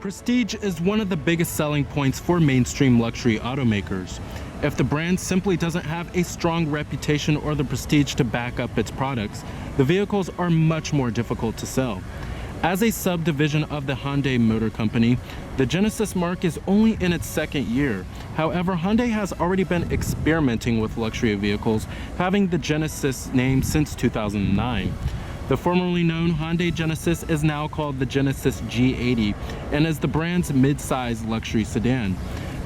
Prestige is one of the biggest selling points for mainstream luxury automakers. If the brand simply doesn't have a strong reputation or the prestige to back up its products, the vehicles are much more difficult to sell. As a subdivision of the Hyundai Motor Company, the Genesis marque is only in its second year. However, Hyundai has already been experimenting with luxury vehicles, having the Genesis name since 2009. The formerly known Hyundai Genesis is now called the Genesis G80 and is the brand's mid-size luxury sedan.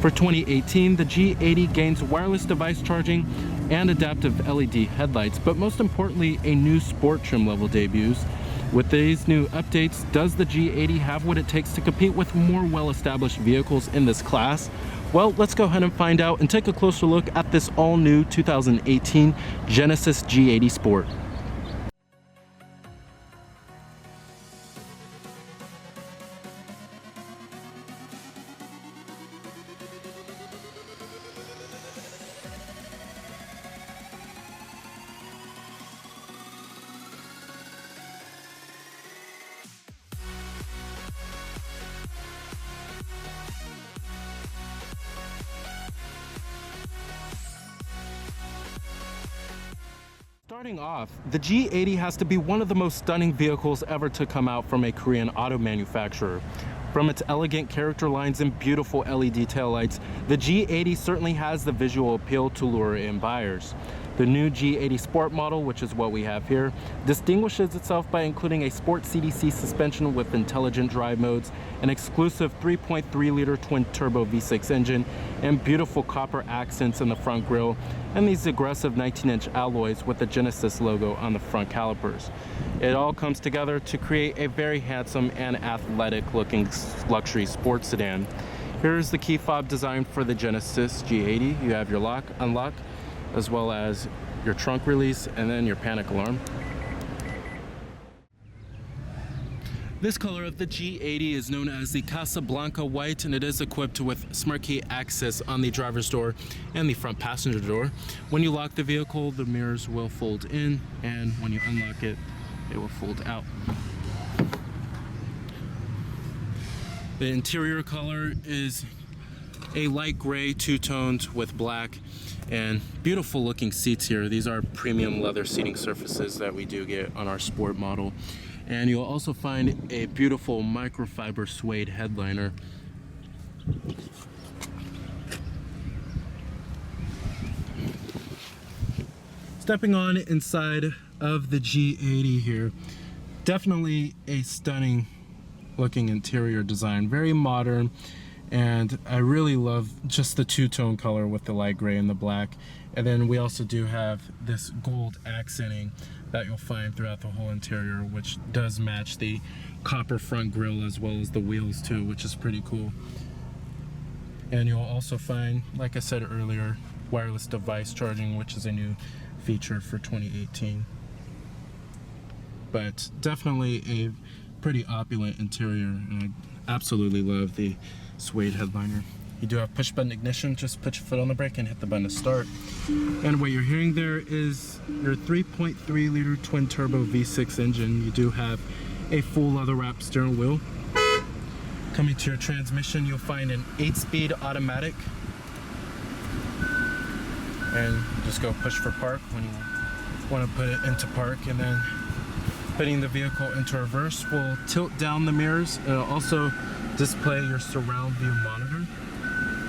For 2018, the G80 gains wireless device charging and adaptive LED headlights, but most importantly, a new sport trim level debuts. With these new updates, does the G80 have what it takes to compete with more well-established vehicles in this class? Well, let's go ahead and find out and take a closer look at this all-new 2018 Genesis G80 Sport. Starting off, the G80 has to be one of the most stunning vehicles ever to come out from a Korean auto manufacturer. From its elegant character lines and beautiful LED taillights, the G80 certainly has the visual appeal to lure in buyers. The new G80 Sport model, which is what we have here, distinguishes itself by including a Sport CDC suspension with intelligent drive modes, an exclusive 3.3-liter twin-turbo V6 engine, and beautiful copper accents in the front grille, and these aggressive 19-inch alloys with the Genesis logo on the front calipers. It all comes together to create a very handsome and athletic-looking luxury sports sedan. Here's the key fob design for the Genesis G80. You have your lock, unlock, as well as your trunk release and then your panic alarm. This color of the G80 is known as the Casablanca White, and it is equipped with Smart Key access on the driver's door and the front passenger door. When you lock the vehicle, the mirrors will fold in, and when you unlock it, it will fold out. The interior color is a light gray two-toned with black, and beautiful looking seats here. These are premium leather seating surfaces that we do get on our sport model. And you'll also find a beautiful microfiber suede headliner. Stepping on inside of the G80 here, definitely a stunning looking interior design, very modern. And I really love just the two-tone color with the light gray and the black. And then we also do have this gold accenting that you'll find throughout the whole interior, which does match the copper front grille as well as the wheels too, which is pretty cool. And you'll also find, like I said earlier, wireless device charging, which is a new feature for 2018. But definitely a pretty opulent interior, and I absolutely love the suede headliner. You do have push button ignition. Just put your foot on the brake and hit the button to start. And what you're hearing there is your 3.3-liter twin turbo V6 engine. You do have a full leather wrapped steering wheel. Coming to your transmission, you'll find an 8-speed automatic, and you just go push for park when you want to put it into park, and then putting the vehicle into reverse will tilt down the mirrors. It'll also display your surround view monitor,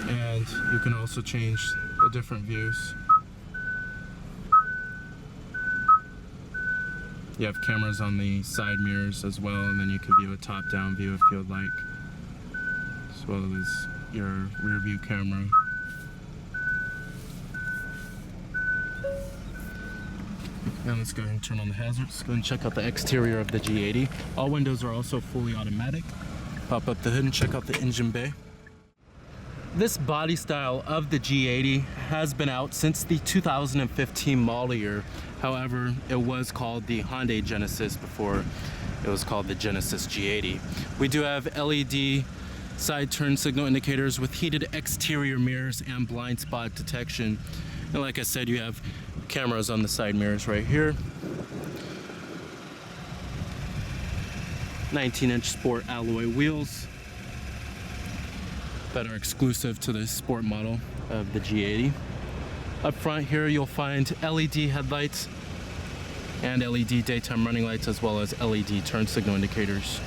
and you can also change the different views. You have cameras on the side mirrors as well, and then you can view a top-down view if you would like, as well as your rear view camera. Now let's go ahead and turn on the hazards. Go and check out the exterior of the G80. All windows are also fully automatic. Pop up the hood and check out the engine bay. This body style of the G80 has been out since the 2015 model year. However, it was called the Hyundai Genesis before it was called the Genesis G80. We do have LED side turn signal indicators with heated exterior mirrors and blind spot detection. And like I said, you have cameras on the side mirrors right here. 19-inch sport alloy wheels. that are exclusive to the sport model of the G80. Up front here you'll find LED headlights and LED daytime running lights, as well as LED turn signal indicators.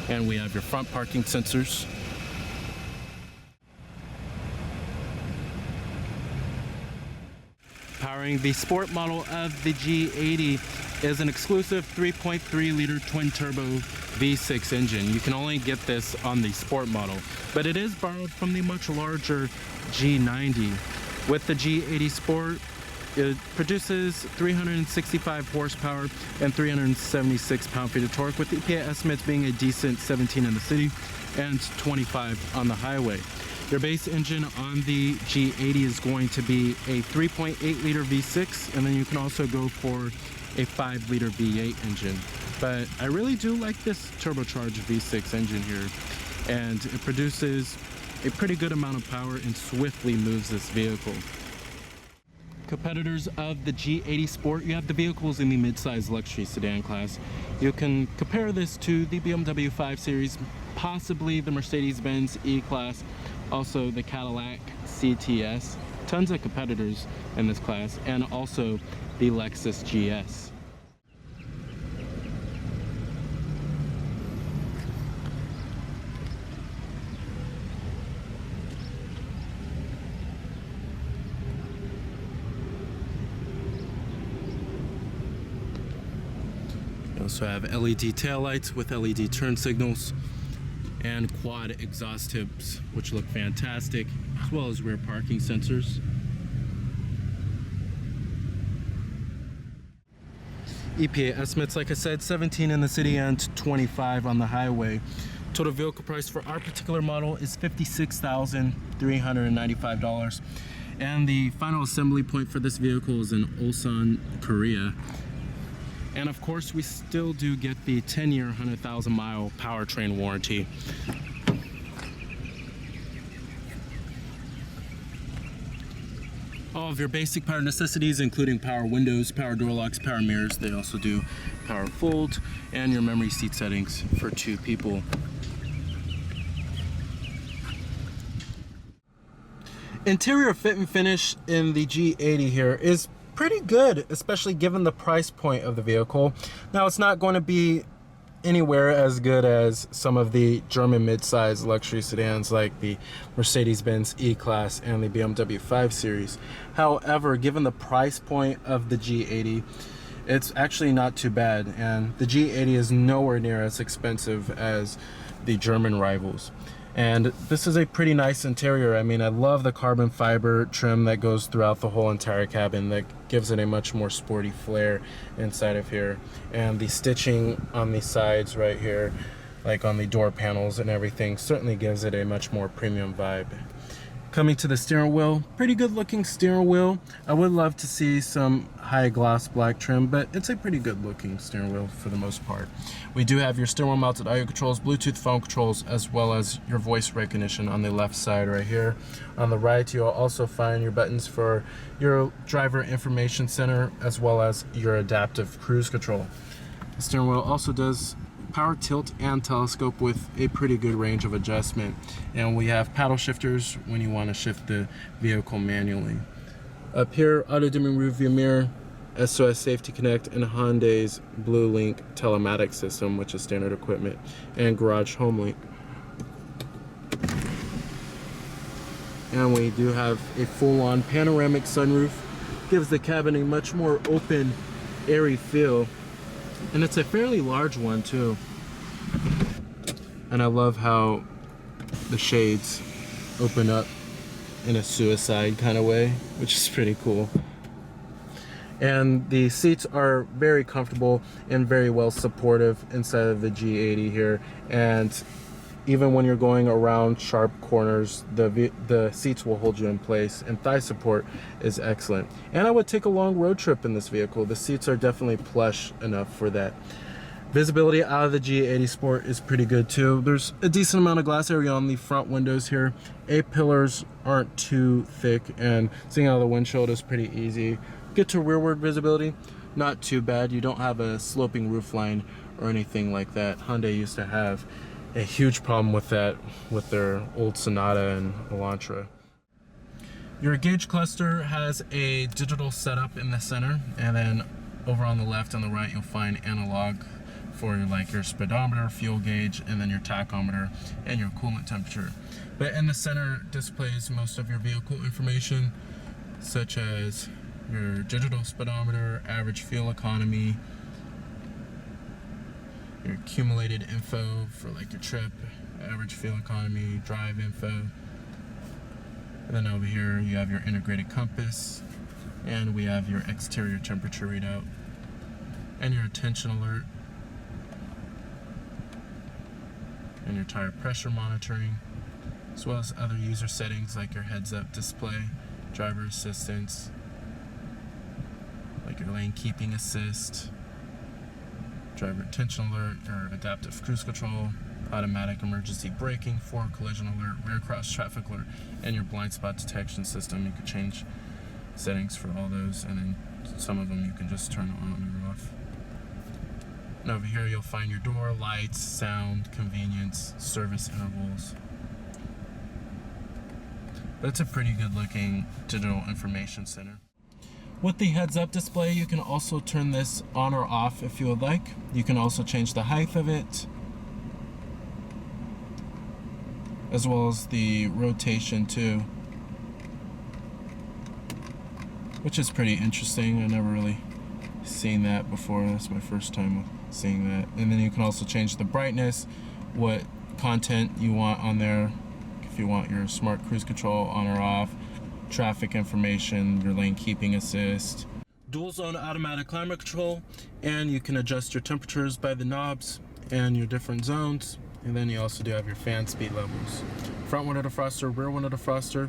And we have your front parking sensors. Powering the sport model of the G80 is an exclusive 3.3 liter twin turbo V6 engine. You can only get this on the sport model, but it is borrowed from the much larger G90. With the G80 Sport, it produces 365 horsepower and 376 pound-feet of torque, with EPA estimates being a decent 17 in the city and 25 on the highway. Your base engine on the G80 is going to be a 3.8 liter V6, and then you can also go for a 5 liter V8 engine. But I really do like this turbocharged V6 engine here, and it produces a pretty good amount of power and swiftly moves this vehicle. Competitors of the G80 Sport, you have the vehicles in the mid-size luxury sedan class. You can compare this to the BMW 5 Series, possibly the Mercedes-Benz E-Class, also the Cadillac CTS, tons of competitors in this class, and also the Lexus GS. You also have LED taillights with LED turn signals and quad exhaust tips, which look fantastic, as well as rear parking sensors. EPA estimates, like I said, 17 in the city and 25 on the highway. Total vehicle price for our particular model is $56,395, and the final assembly point for this vehicle is in Ulsan, Korea. And of course, we still do get the 10-year, 100,000-mile powertrain warranty. All of your basic power necessities, including power windows, power door locks, power mirrors. They also do power fold, and your memory seat settings for 2 people. Interior fit and finish in the G80 here is pretty good, especially given the price point of the vehicle. Now, it's not going to be anywhere as good as some of the German mid-size luxury sedans like the Mercedes-Benz E-Class and the BMW 5 Series. However, given the price point of the G80, it's actually not too bad, and the G80 is nowhere near as expensive as the German rivals. And this is a pretty nice interior. I mean, I love the carbon fiber trim that goes throughout the whole entire cabin. That gives it a much more sporty flair inside of here. And the stitching on the sides right here, like on the door panels and everything, certainly gives it a much more premium vibe. Coming to the steering wheel, pretty good looking steering wheel. I would love to see some high gloss black trim, but it's a pretty good looking steering wheel for the most part. We do have your steering wheel mounted audio controls, Bluetooth phone controls, as well as your voice recognition on the left side right here. On the right, you'll also find your buttons for your driver information center, as well as your adaptive cruise control. The steering wheel also does power tilt and telescope with a pretty good range of adjustment, and we have paddle shifters when you want to shift the vehicle manually. Up here, auto dimming rear view mirror, SOS Safety Connect, and Hyundai's Blue Link telematics system, which is standard equipment, and Garage Home Link. And we do have a full-on panoramic sunroof, gives the cabin a much more open, airy feel. And it's a fairly large one too. And I love how the shades open up in a suicide kind of way, which is pretty cool. And the seats are very comfortable and very well supportive inside of the G80 here. And even when you're going around sharp corners, the seats will hold you in place, and thigh support is excellent. And I would take a long road trip in this vehicle. The seats are definitely plush enough for that. Visibility out of the G80 Sport is pretty good too. There's a decent amount of glass area on the front windows here. A-pillars aren't too thick, and seeing out of the windshield is pretty easy. Get to rearward visibility, not too bad. You don't have a sloping roofline or anything like that Hyundai used to have. a huge problem with that with their old Sonata and Elantra. Your gauge cluster has a digital setup in the center, and then over on the left and the right you'll find analog for like your speedometer, fuel gauge, and then your tachometer and your coolant temperature. But in the center displays most of your vehicle information, such as your digital speedometer, average fuel economy, your accumulated info for like your trip, average fuel economy, drive info. And then over here you have your integrated compass, and we have your exterior temperature readout and your attention alert and your tire pressure monitoring, as well as other user settings like your heads-up display, driver assistance, like your lane keeping assist, driver attention alert, your adaptive cruise control, automatic emergency braking, forward collision alert, rear cross traffic alert, and your blind spot detection system. You can change settings for all those, and then some of them you can just turn on or off. And over here you'll find your door, lights, sound, convenience, service intervals. But it's a pretty good looking digital information center. With the heads-up display, you can also turn this on or off if you would like. You can also change the height of it, as well as the rotation too, which is pretty interesting. I've never really seen that before. That's my first time seeing that. And then you can also change the brightness, what content you want on there, if you want your smart cruise control on or off, traffic information, your lane keeping assist, dual zone automatic climate control, and you can adjust your temperatures by the knobs and your different zones. And then you also do have your fan speed levels, front window defroster, rear window defroster,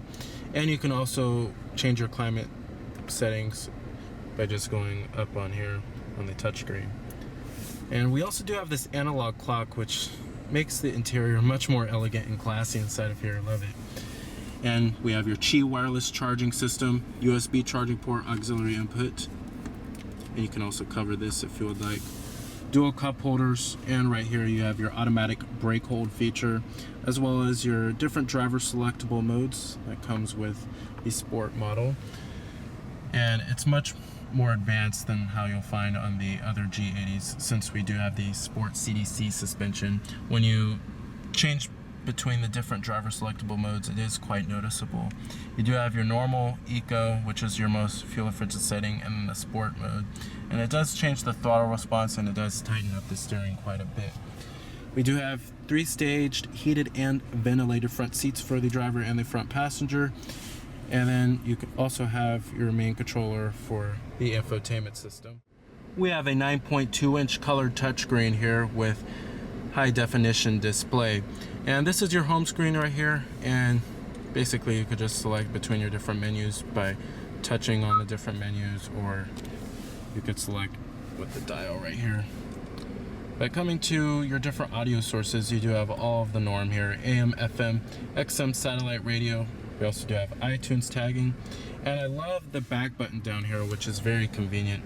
and you can also change your climate settings by just going up on here on the touchscreen. And we also do have this analog clock, which makes the interior much more elegant and classy inside of here. I love it. And we have your Qi wireless charging system, USB charging port, auxiliary input, and you can also cover this if you would like. Dual cup holders, and right here you have your automatic brake hold feature, as well as your different driver selectable modes that comes with the sport model. And it's much more advanced than how you'll find on the other G80s, since we do have the sport CDC suspension. When you change between the different driver selectable modes, it is quite noticeable. You do have your normal, eco, which is your most fuel efficient setting, and then the sport mode. And it does change the throttle response, and it does tighten up the steering quite a bit. We do have 3-staged heated and ventilated front seats for the driver and the front passenger. And then you can also have your main controller for the infotainment system. We have a 9.2-inch colored touchscreen here with high definition display. And this is your home screen right here, and basically you could just select between your different menus by touching on the different menus, or you could select with the dial right here. But coming to your different audio sources, you do have all of the norm here: AM, FM, XM satellite radio. We also do have iTunes tagging, and I love the back button down here, which is very convenient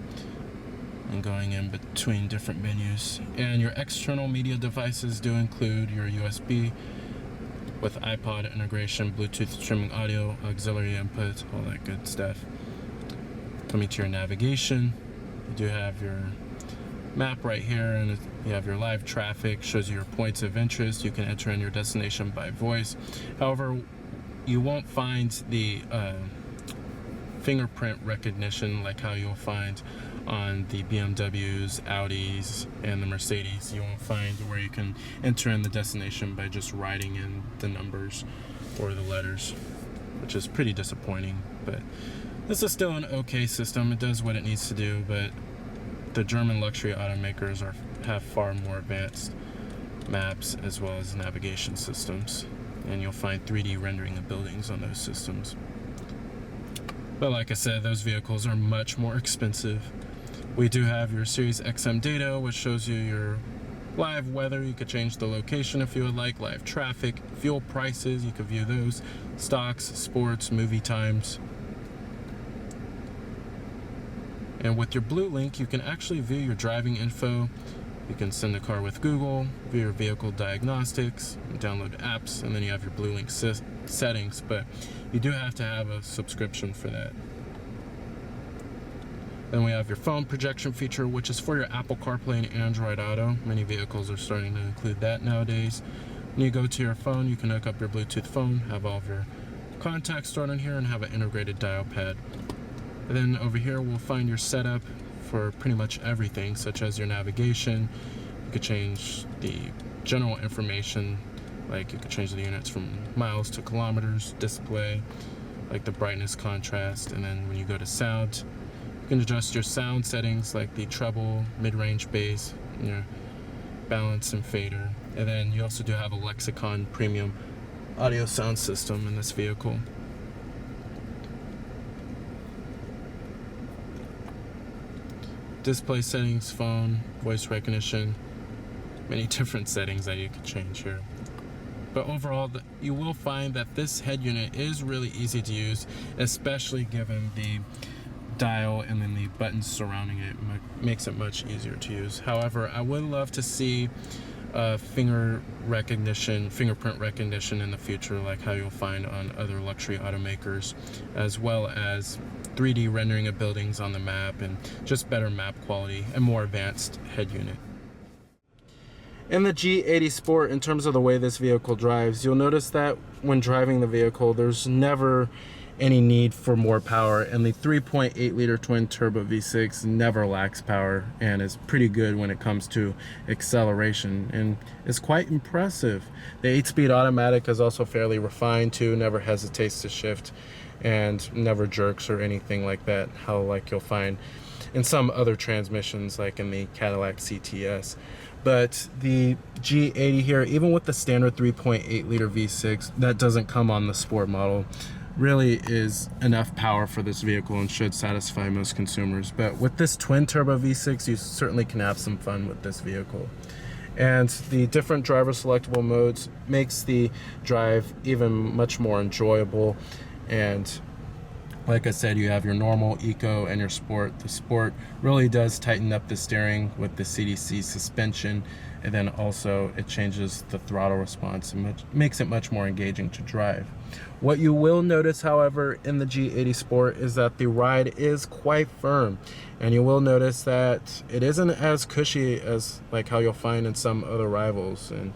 and going in between different menus. And your external media devices do include your USB with iPod integration, Bluetooth streaming audio, auxiliary input, all that good stuff. Coming to your navigation, you do have your map right here, and you have your live traffic, shows you your points of interest. You can enter in your destination by voice. However, you won't find the fingerprint recognition like how you'll find on the BMWs, Audis, and the Mercedes. You won't find where you can enter in the destination by just writing in the numbers or the letters, which is pretty disappointing. But this is still an okay system. It does what it needs to do, but the German luxury automakers have far more advanced maps as well as navigation systems, and you'll find 3D rendering of buildings on those systems. But like I said, those vehicles are much more expensive. We do have your Series XM data, which shows you your live weather. You could change the location if you would like, live traffic, fuel prices, you could view those, stocks, sports, movie times. And with your Blue Link, you can actually view your driving info You can send the car with Google, view your vehicle diagnostics, download apps, and then you have your Blue Link settings, but you do have to have a subscription for that. Then we have your phone projection feature, which is for your Apple CarPlay and Android Auto. Many vehicles are starting to include that nowadays. When you go to your phone, you can hook up your Bluetooth phone, have all of your contacts stored in here, and have an integrated dial pad. And then over here, we'll find your setup for pretty much everything, such as your navigation. You could change the general information, like you could change the units from miles to kilometers, display, like the brightness, contrast, and then when you go to sound, you can adjust your sound settings like the treble, mid-range bass, your balance and fader. And then you also do have a Lexicon premium audio sound system in this vehicle. Display settings, phone, voice recognition, many different settings that you can change here. But overall, you will find that this head unit is really easy to use, especially given the dial and then the buttons surrounding it makes it much easier to use. However, I would love to see fingerprint recognition in the future, like how you'll find on other luxury automakers, as well as 3D rendering of buildings on the map and just better map quality and more advanced head unit. In the G80 Sport, in terms of the way this vehicle drives, you'll notice that when driving the vehicle, there's never any need for more power, and the 3.8 liter twin turbo V6 never lacks power and is pretty good when it comes to acceleration and is quite impressive. The 8-speed automatic is also fairly refined too, never hesitates to shift and never jerks or anything like that, how like you'll find in some other transmissions like in the Cadillac CTS. But the G80 here, even with the standard 3.8 liter V6 that doesn't come on the Sport model, really is enough power for this vehicle and should satisfy most consumers. But with this twin turbo V6, you certainly can have some fun with this vehicle. And the different driver selectable modes makes the drive even much more enjoyable. And like I said, you have your normal, eco, and your sport. The sport really does tighten up the steering with the CDC suspension, and then also it changes the throttle response and makes it much more engaging to drive. What you will notice, however, in the G80 Sport is that the ride is quite firm, and you will notice that it isn't as cushy as like how you'll find in some other rivals. And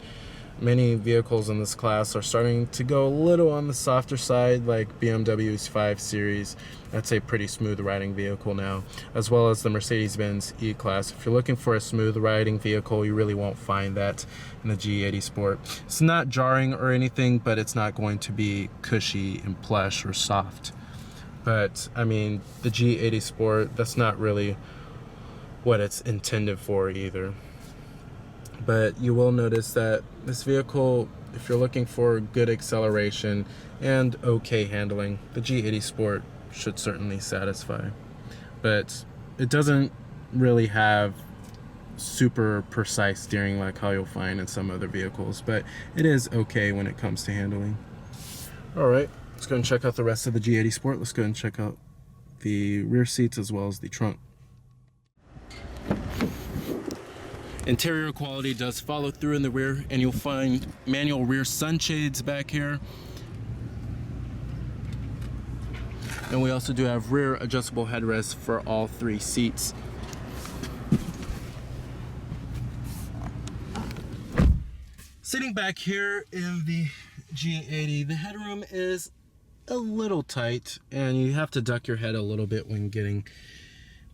many vehicles in this class are starting to go a little on the softer side, like BMW's 5 Series. That's a pretty smooth riding vehicle now, as well as the Mercedes-Benz E-Class. If you're looking for a smooth riding vehicle, you really won't find that in the G80 Sport. It's not jarring or anything, but it's not going to be cushy and plush or soft. But I mean, the G80 Sport, that's not really what it's intended for either. But you will notice that this vehicle, if you're looking for good acceleration and okay handling, the G80 Sport should certainly satisfy. But it doesn't really have super precise steering like how you'll find in some other vehicles, but it is okay when it comes to handling. Alright, let's go and check out the rest of the G80 Sport. Let's go and check out the rear seats as well as the trunk. Interior quality does follow through in the rear, and you'll find manual rear sunshades back here. And we also do have rear adjustable headrests for all 3 seats. Sitting back here in the G80, the headroom is a little tight, and you have to duck your head a little bit when getting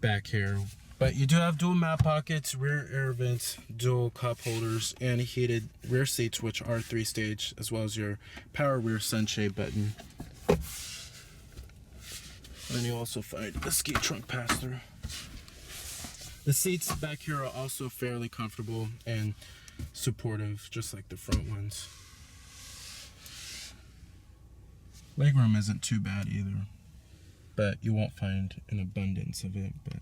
back here. But you do have dual map pockets, rear air vents, dual cup holders, and heated rear seats, which are 3-stage, as well as your power rear sunshade button. And you also find the ski trunk pass-through. The seats back here are also fairly comfortable and supportive, just like the front ones. Legroom isn't too bad either, but you won't find an abundance of it, but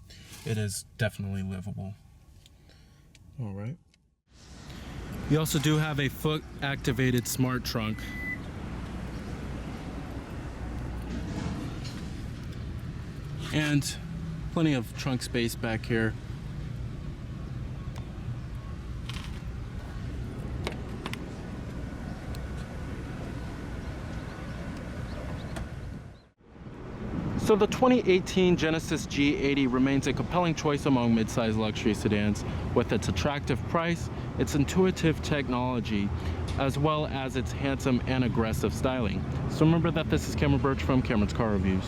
it is definitely livable. All right. You also do have a foot-activated smart trunk. And plenty of trunk space back here. So the 2018 Genesis G80 remains a compelling choice among midsize luxury sedans with its attractive price, its intuitive technology, as well as its handsome and aggressive styling. So remember that this is Cameron Birch from Cameron's Car Reviews.